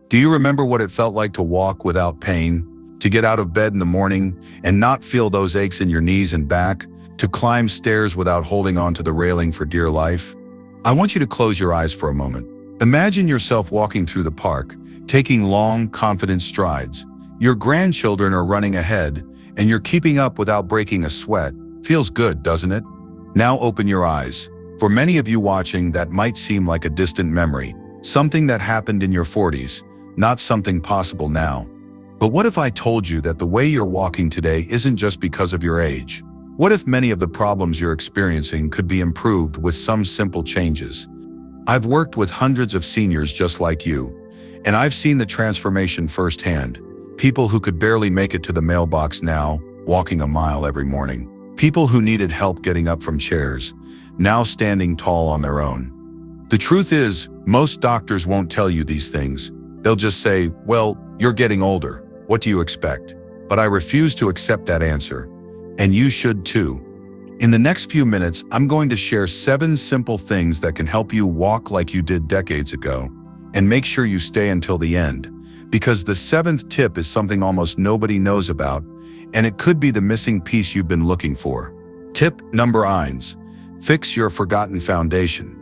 Do you remember what it felt like to walk without pain, to get out of bed in the morning and not feel those aches in your knees and back, to climb stairs without holding onto the railing for dear life? I want you to close your eyes for a moment. Imagine yourself walking through the park, taking long, confident strides. Your grandchildren are running ahead, and you're keeping up without breaking a sweat. Feels good, doesn't it? Now open your eyes. For many of you watching, that might seem like a distant memory, something that happened in your 40s, not something possible now. But what if I told you that the way you're walking today isn't just because of your age? What if many of the problems you're experiencing could be improved with some simple changes? I've worked with hundreds of seniors just like you, and I've seen the transformation firsthand. People who could barely make it to the mailbox now, walking a mile every morning. People who needed help getting up from chairs, now standing tall on their own. The truth is, most doctors won't tell you these things. They'll just say, well, you're getting older. What do you expect? But I refuse to accept that answer. And you should too. In the next few minutes, I'm going to share 7 simple things that can help you walk like you did decades ago. And make sure you stay until the end, because the 7th tip is something almost nobody knows about, and it could be the missing piece you've been looking for. Tip number 9: fix your forgotten foundation.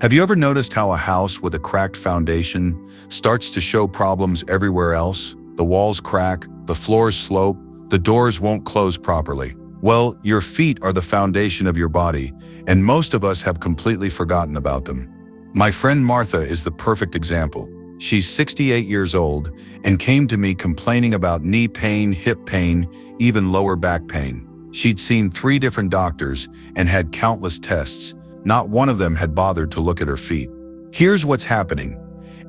Have you ever noticed how a house with a cracked foundation starts to show problems everywhere else? The walls crack, the floors slope, the doors won't close properly. Well, your feet are the foundation of your body, and most of us have completely forgotten about them. My friend Martha is the perfect example. She's 68 years old and came to me complaining about knee pain, hip pain, even lower back pain. She'd seen 3 different doctors and had countless tests. Not one of them had bothered to look at her feet. Here's what's happening.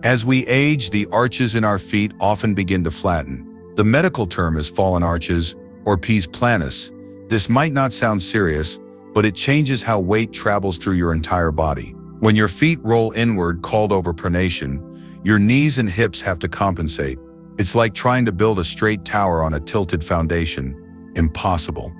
As we age, the arches in our feet often begin to flatten. The medical term is fallen arches, or pes planus. This might not sound serious, but it changes how weight travels through your entire body. When your feet roll inward, called overpronation, your knees and hips have to compensate. It's like trying to build a straight tower on a tilted foundation. Impossible.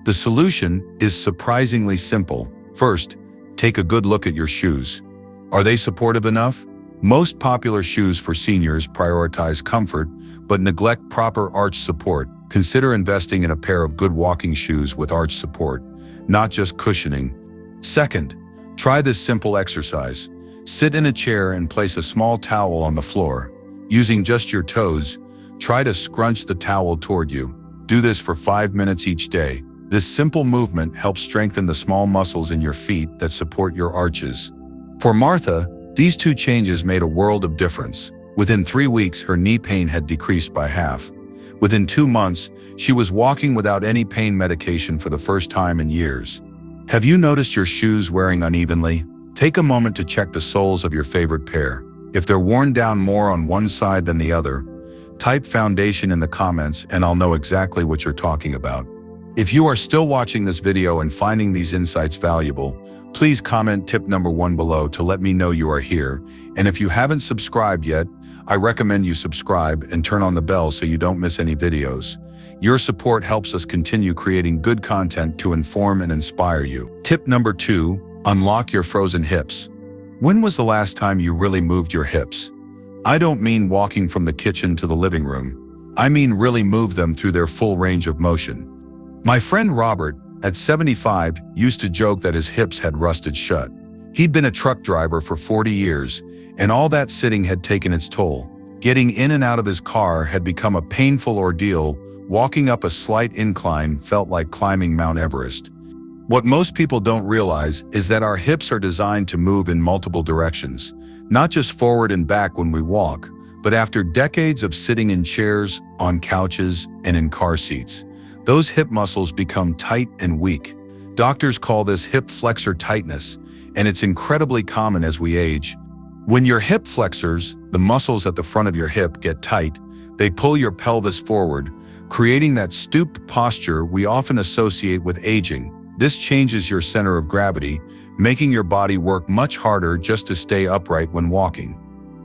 The solution is surprisingly simple. First, take a good look at your shoes. Are they supportive enough? Most popular shoes for seniors prioritize comfort, but neglect proper arch support. Consider investing in a pair of good walking shoes with arch support, not just cushioning. Second, try this simple exercise. Sit in a chair and place a small towel on the floor. Using just your toes, try to scrunch the towel toward you. Do this for 5 minutes each day. This simple movement helps strengthen the small muscles in your feet that support your arches. For Martha, these 2 changes made a world of difference. Within 3 weeks, her knee pain had decreased by half. Within 2 months, she was walking without any pain medication for the first time in years. Have you noticed your shoes wearing unevenly? Take a moment to check the soles of your favorite pair. If they're worn down more on one side than the other, type foundation in the comments and I'll know exactly what you're talking about. If you are still watching this video and finding these insights valuable, please comment tip number 1 below to let me know you are here. And if you haven't subscribed yet, I recommend you subscribe and turn on the bell so you don't miss any videos. Your support helps us continue creating good content to inform and inspire you. Tip number 2, unlock your frozen hips. When was the last time you really moved your hips? I don't mean walking from the kitchen to the living room. I mean really move them through their full range of motion. My friend Robert, at 75, used to joke that his hips had rusted shut. He'd been a truck driver for 40 years, and all that sitting had taken its toll. Getting in and out of his car had become a painful ordeal. Walking up a slight incline felt like climbing Mount Everest. What most people don't realize is that our hips are designed to move in multiple directions, not just forward and back when we walk, but after decades of sitting in chairs, on couches, and in car seats. Those hip muscles become tight and weak. Doctors call this hip flexor tightness, and it's incredibly common as we age. When your hip flexors, the muscles at the front of your hip, get tight, they pull your pelvis forward, creating that stooped posture we often associate with aging. This changes your center of gravity, making your body work much harder just to stay upright when walking.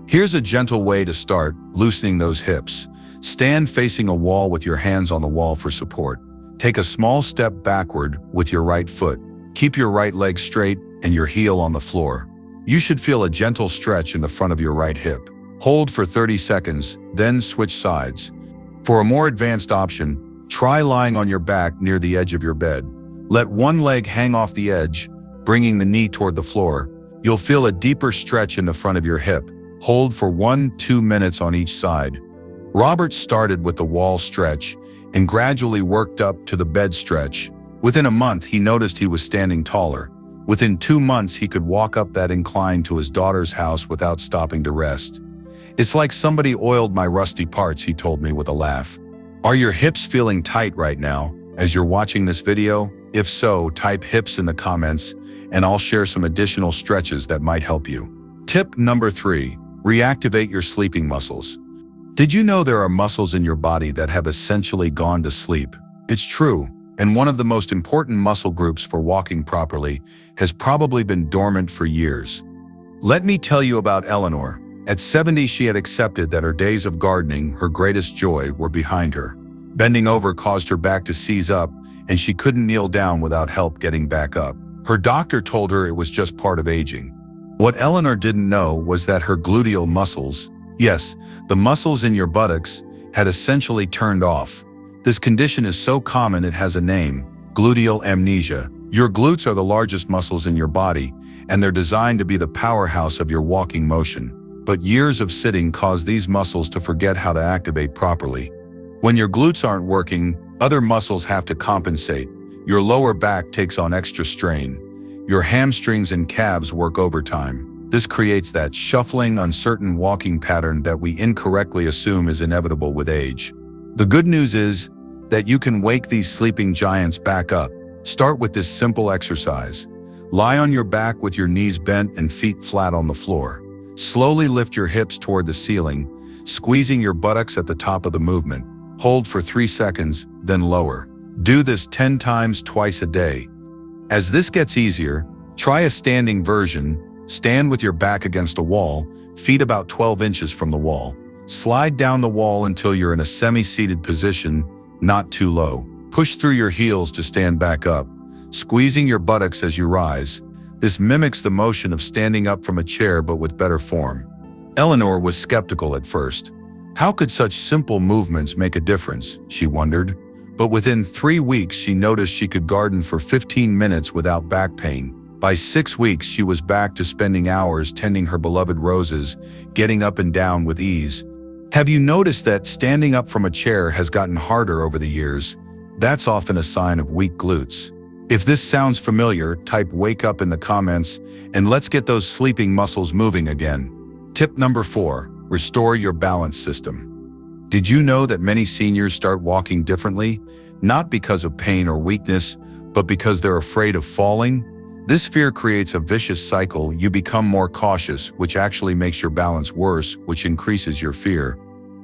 Here's a gentle way to start loosening those hips. Stand facing a wall with your hands on the wall for support. Take a small step backward with your right foot. Keep your right leg straight and your heel on the floor. You should feel a gentle stretch in the front of your right hip. Hold for 30 seconds, then switch sides. For a more advanced option, try lying on your back near the edge of your bed. Let one leg hang off the edge, bringing the knee toward the floor. You'll feel a deeper stretch in the front of your hip. Hold for 1-2 minutes on each side. Robert started with the wall stretch and gradually worked up to the bed stretch. Within a month, he noticed he was standing taller. Within 2 months, he could walk up that incline to his daughter's house without stopping to rest. "It's like somebody oiled my rusty parts," he told me with a laugh. Are your hips feeling tight right now as you're watching this video? If so, type hips in the comments and I'll share some additional stretches that might help you. Tip number 3, reactivate your sleeping muscles. Did you know there are muscles in your body that have essentially gone to sleep? It's true, and one of the most important muscle groups for walking properly has probably been dormant for years. Let me tell you about Eleanor. At 70, she had accepted that her days of gardening, her greatest joy, were behind her. Bending over caused her back to seize up, and she couldn't kneel down without help getting back up. Her doctor told her it was just part of aging. What Eleanor didn't know was that her gluteal muscles, yes, the muscles in your buttocks, had essentially turned off. This condition is so common it has a name: gluteal amnesia. Your glutes are the largest muscles in your body, and they're designed to be the powerhouse of your walking motion. But years of sitting cause these muscles to forget how to activate properly. When your glutes aren't working, other muscles have to compensate. Your lower back takes on extra strain. Your hamstrings and calves work overtime. This creates that shuffling, uncertain walking pattern that we incorrectly assume is inevitable with age. The good news is that you can wake these sleeping giants back up. Start with this simple exercise. Lie on your back with your knees bent and feet flat on the floor. Slowly lift your hips toward the ceiling, squeezing your buttocks at the top of the movement. Hold for 3 seconds, then lower. Do this 10 times twice a day. As this gets easier, try a standing version. Stand with your back against a wall, feet about 12 inches from the wall. Slide down the wall until you're in a semi-seated position, not too low. Push through your heels to stand back up, squeezing your buttocks as you rise. This mimics the motion of standing up from a chair but with better form. Eleanor was skeptical at first. How could such simple movements make a difference, she wondered. But within 3 weeks, she noticed she could garden for 15 minutes without back pain. By 6 weeks, she was back to spending hours tending her beloved roses, getting up and down with ease. Have you noticed that standing up from a chair has gotten harder over the years? That's often a sign of weak glutes. If this sounds familiar, type "wake up" in the comments, and let's get those sleeping muscles moving again. Tip number 4, restore your balance system. Did you know that many seniors start walking differently, not because of pain or weakness, but because they're afraid of falling? This fear creates a vicious cycle. You become more cautious, which actually makes your balance worse, which increases your fear.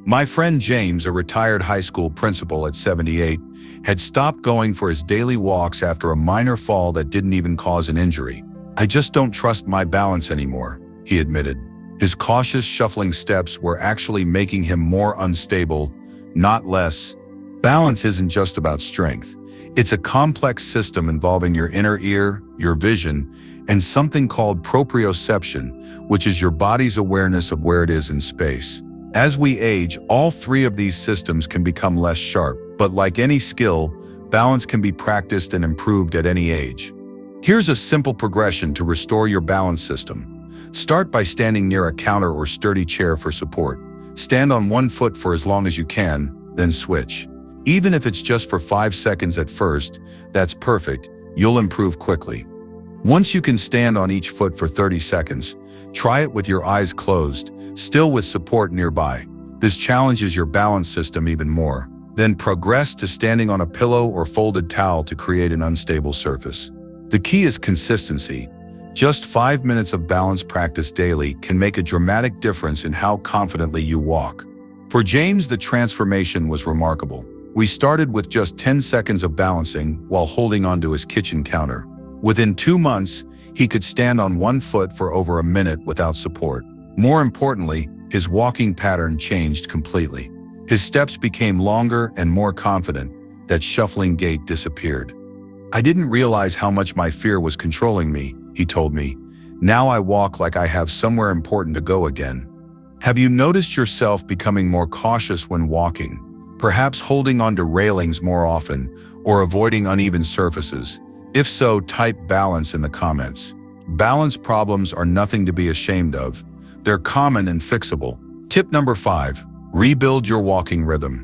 My friend James, a retired high school principal at 78, had stopped going for his daily walks after a minor fall that didn't even cause an injury. "I just don't trust my balance anymore," he admitted. His cautious, shuffling steps were actually making him more unstable, not less. Balance isn't just about strength. It's a complex system involving your inner ear, your vision, and something called proprioception, which is your body's awareness of where it is in space. As we age, all 3 of these systems can become less sharp, but like any skill, balance can be practiced and improved at any age. Here's a simple progression to restore your balance system. Start by standing near a counter or sturdy chair for support. Stand on one foot for as long as you can, then switch. Even if it's just for 5 seconds at first, that's perfect. You'll improve quickly. Once you can stand on each foot for 30 seconds, try it with your eyes closed, still with support nearby. This challenges your balance system even more. Then progress to standing on a pillow or folded towel to create an unstable surface. The key is consistency. Just 5 minutes of balance practice daily can make a dramatic difference in how confidently you walk. For James, the transformation was remarkable. We started with just 10 seconds of balancing while holding onto his kitchen counter. Within 2 months, he could stand on one foot for over a minute without support. More importantly, his walking pattern changed completely. His steps became longer and more confident. That shuffling gait disappeared. "I didn't realize how much my fear was controlling me," he told me. "Now I walk like I have somewhere important to go again." Have you noticed yourself becoming more cautious when walking, perhaps holding onto railings more often or avoiding uneven surfaces? If so, type balance in the comments. Balance problems are nothing to be ashamed of. They're common and fixable. Tip number 5. Rebuild your walking rhythm.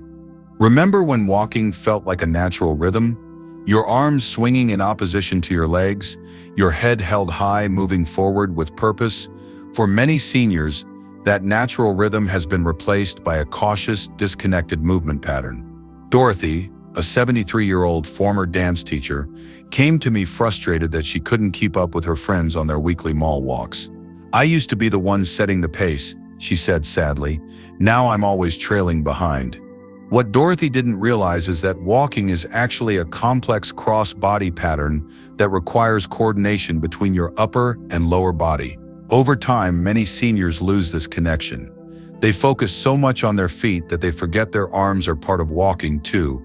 Remember when walking felt like a natural rhythm? Your arms swinging in opposition to your legs, your head held high, moving forward with purpose? For many seniors, that natural rhythm has been replaced by a cautious, disconnected movement pattern. Dorothy, a 73-year-old former dance teacher, came to me frustrated that she couldn't keep up with her friends on their weekly mall walks. "I used to be the one setting the pace," she said sadly. "Now I'm always trailing behind." What Dorothy didn't realize is that walking is actually a complex cross-body pattern that requires coordination between your upper and lower body. Over time, many seniors lose this connection. They focus so much on their feet that they forget their arms are part of walking too.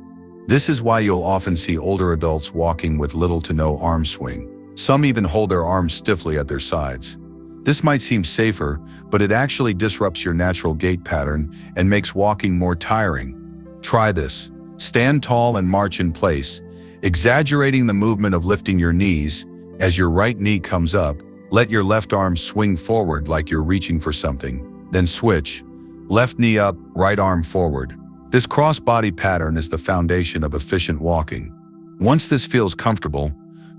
This is why you'll often see older adults walking with little to no arm swing. Some even hold their arms stiffly at their sides. This might seem safer, but it actually disrupts your natural gait pattern and makes walking more tiring. Try this. Stand tall and march in place, exaggerating the movement of lifting your knees. As your right knee comes up, let your left arm swing forward like you're reaching for something. Then switch. Left knee up, right arm forward. This cross-body pattern is the foundation of efficient walking. Once this feels comfortable,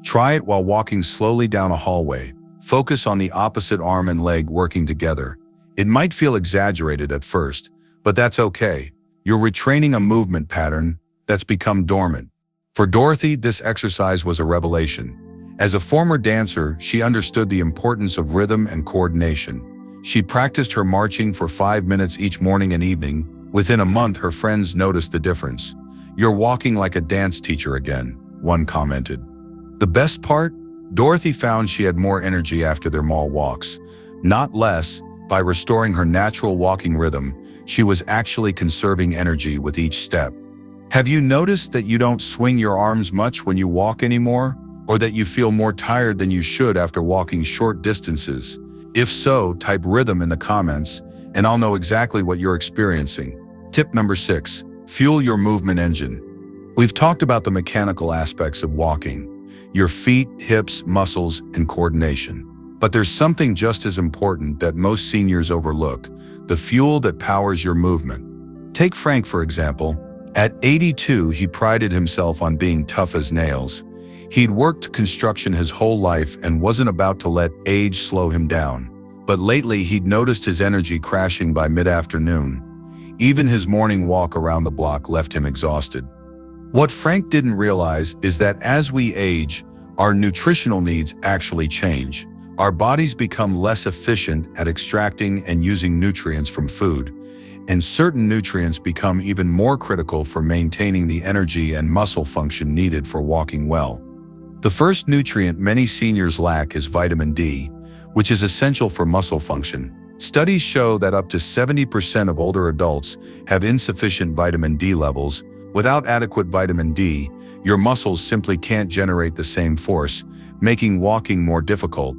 try it while walking slowly down a hallway. Focus on the opposite arm and leg working together. It might feel exaggerated at first, but that's okay. You're retraining a movement pattern that's become dormant. For Dorothy, this exercise was a revelation. As a former dancer, she understood the importance of rhythm and coordination. She practiced her marching for 5 minutes each morning and evening. Within a month, her friends noticed the difference. "You're walking like a dance teacher again," one commented. The best part? Dorothy found she had more energy after their mall walks, not less. By restoring her natural walking rhythm, she was actually conserving energy with each step. Have you noticed that you don't swing your arms much when you walk anymore? Or that you feel more tired than you should after walking short distances? If so, type rhythm in the comments, and I'll know exactly what you're experiencing. Tip number 6. Fuel your movement engine. We've talked about the mechanical aspects of walking: your feet, hips, muscles, and coordination. But there's something just as important that most seniors overlook: the fuel that powers your movement. Take Frank, for example. At 82, he prided himself on being tough as nails. He'd worked construction his whole life and wasn't about to let age slow him down. But lately, he'd noticed his energy crashing by mid-afternoon. Even his morning walk around the block left him exhausted. What Frank didn't realize is that as we age, our nutritional needs actually change. Our bodies become less efficient at extracting and using nutrients from food, and certain nutrients become even more critical for maintaining the energy and muscle function needed for walking well. The first nutrient many seniors lack is vitamin D, which is essential for muscle function. Studies show that up to 70% of older adults have insufficient vitamin D levels. Without adequate vitamin D, your muscles simply can't generate the same force, making walking more difficult.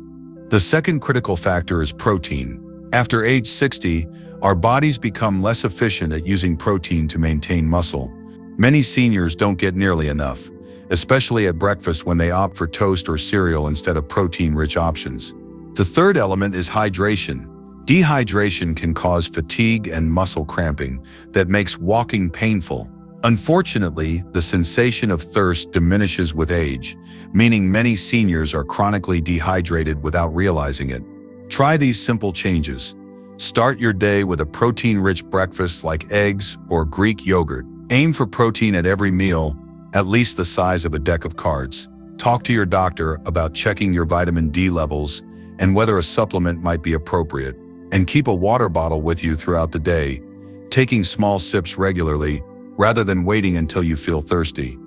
The second critical factor is protein. After age 60, our bodies become less efficient at using protein to maintain muscle. Many seniors don't get nearly enough, especially at breakfast when they opt for toast or cereal instead of protein-rich options. The third element is hydration. Dehydration can cause fatigue and muscle cramping that makes walking painful. Unfortunately, the sensation of thirst diminishes with age, meaning many seniors are chronically dehydrated without realizing it. Try these simple changes. Start your day with a protein-rich breakfast like eggs or Greek yogurt. Aim for protein at every meal, at least the size of a deck of cards. Talk to your doctor about checking your vitamin D levels and whether a supplement might be appropriate. And keep a water bottle with you throughout the day, taking small sips regularly rather than waiting until you feel thirsty.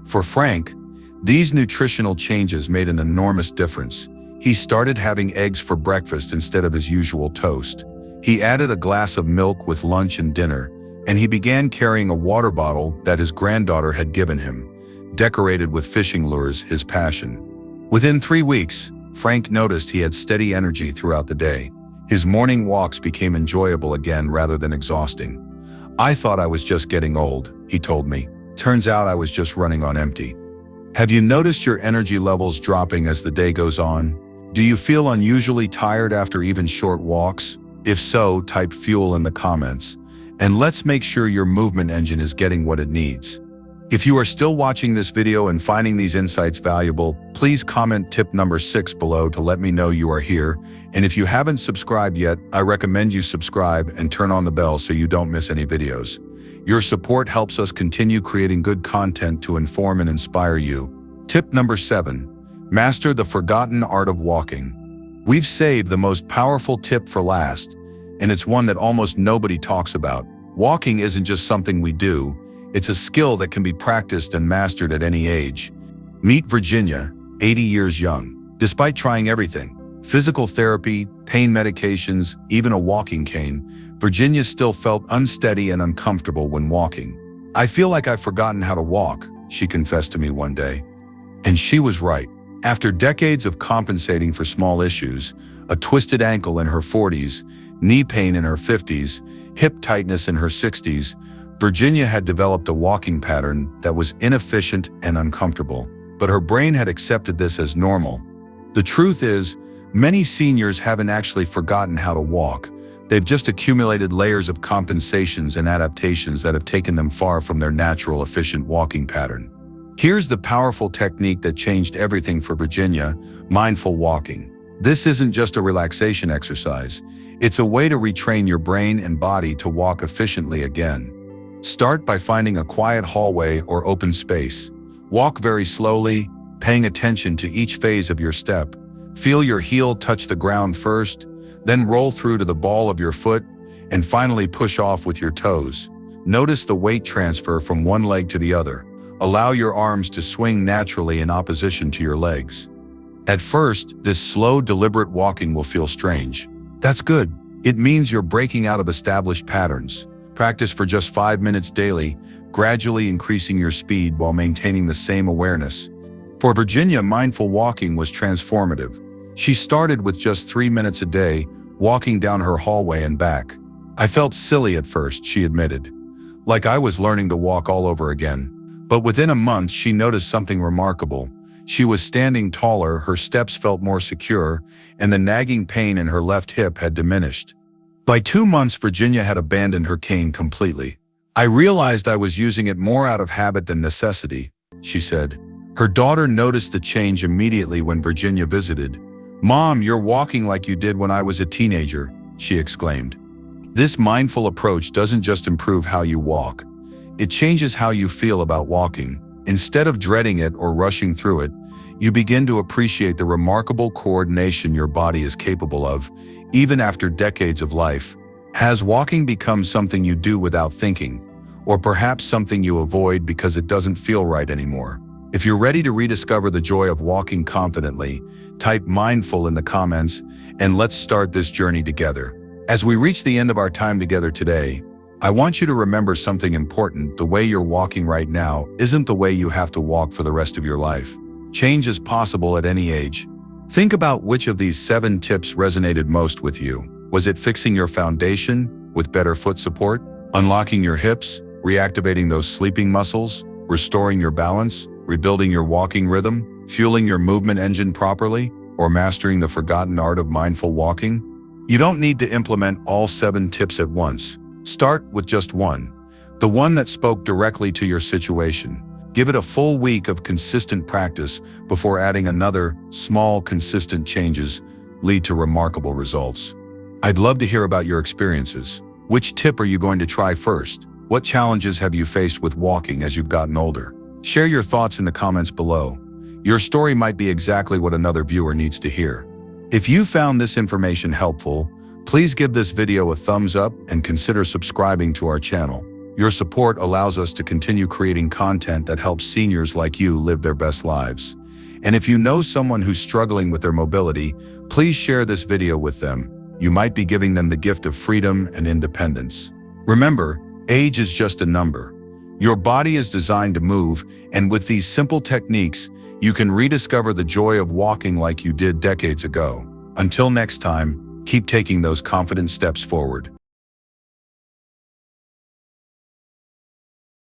For Frank, these nutritional changes made an enormous difference. He started having eggs for breakfast instead of his usual toast. He added a glass of milk with lunch and dinner, and he began carrying a water bottle that his granddaughter had given him, decorated with fishing lures, his passion. Within 3 weeks, Frank noticed he had steady energy throughout the day. His morning walks became enjoyable again rather than exhausting. "I thought I was just getting old," he told me. "Turns out I was just running on empty." Have you noticed your energy levels dropping as the day goes on? Do you feel unusually tired after even short walks? If so, type fuel in the comments. And let's make sure your movement engine is getting what it needs. If you are still watching this video and finding these insights valuable, please comment tip number 6 below to let me know you are here. And if you haven't subscribed yet, I recommend you subscribe and turn on the bell so you don't miss any videos. Your support helps us continue creating good content to inform and inspire you. Tip number 7. Master the forgotten art of walking. We've saved the most powerful tip for last, and it's one that almost nobody talks about. Walking isn't just something we do, it's a skill that can be practiced and mastered at any age. Meet Virginia, 80 years young. Despite trying everything, physical therapy, pain medications, even a walking cane, Virginia still felt unsteady and uncomfortable when walking. "I feel like I've forgotten how to walk," she confessed to me one day. And she was right. After decades of compensating for small issues, a twisted ankle in her 40s, knee pain in her 50s, hip tightness in her 60s, Virginia had developed a walking pattern that was inefficient and uncomfortable. But her brain had accepted this as normal. The truth is, many seniors haven't actually forgotten how to walk. They've just accumulated layers of compensations and adaptations that have taken them far from their natural, efficient walking pattern. Here's the powerful technique that changed everything for Virginia: mindful walking. This isn't just a relaxation exercise. It's a way to retrain your brain and body to walk efficiently again. Start by finding a quiet hallway or open space. Walk very slowly, paying attention to each phase of your step. Feel your heel touch the ground first, then roll through to the ball of your foot, and finally push off with your toes. Notice the weight transfer from one leg to the other. Allow your arms to swing naturally in opposition to your legs. At first, this slow, deliberate walking will feel strange. That's good. It means you're breaking out of established patterns. Practice for just 5 minutes daily, gradually increasing your speed while maintaining the same awareness. For Virginia, mindful walking was transformative. She started with just 3 minutes a day, walking down her hallway and back. "I felt silly at first," she admitted, "like I was learning to walk all over again." But within a month, she noticed something remarkable. She was standing taller, her steps felt more secure, and the nagging pain in her left hip had diminished. By 2 months, Virginia had abandoned her cane completely. "I realized I was using it more out of habit than necessity," she said. Her daughter noticed the change immediately when Virginia visited. "Mom, you're walking like you did when I was a teenager," she exclaimed. This mindful approach doesn't just improve how you walk. It changes how you feel about walking. Instead of dreading it or rushing through it, you begin to appreciate the remarkable coordination your body is capable of, even after decades of life. Has walking become something you do without thinking, or perhaps something you avoid because it doesn't feel right anymore? If you're ready to rediscover the joy of walking confidently, type mindful in the comments, and let's start this journey together. As we reach the end of our time together today, I want you to remember something important. The way you're walking right now isn't the way you have to walk for the rest of your life. Change is possible at any age. Think about which of these 7 tips resonated most with you. Was it fixing your foundation with better foot support, unlocking your hips, reactivating those sleeping muscles, restoring your balance, rebuilding your walking rhythm, fueling your movement engine properly, or mastering the forgotten art of mindful walking? You don't need to implement all 7 tips at once. Start with just one, the one that spoke directly to your situation. Give it a full week of consistent practice before adding another. Small, consistent changes lead to remarkable results. I'd love to hear about your experiences. Which tip are you going to try first? What challenges have you faced with walking as you've gotten older? Share your thoughts in the comments below. Your story might be exactly what another viewer needs to hear. If you found this information helpful, please give this video a thumbs up and consider subscribing to our channel. Your support allows us to continue creating content that helps seniors like you live their best lives. And if you know someone who's struggling with their mobility, please share this video with them. You might be giving them the gift of freedom and independence. Remember, age is just a number. Your body is designed to move, and with these simple techniques, you can rediscover the joy of walking like you did decades ago. Until next time, Keep taking those confident steps forward.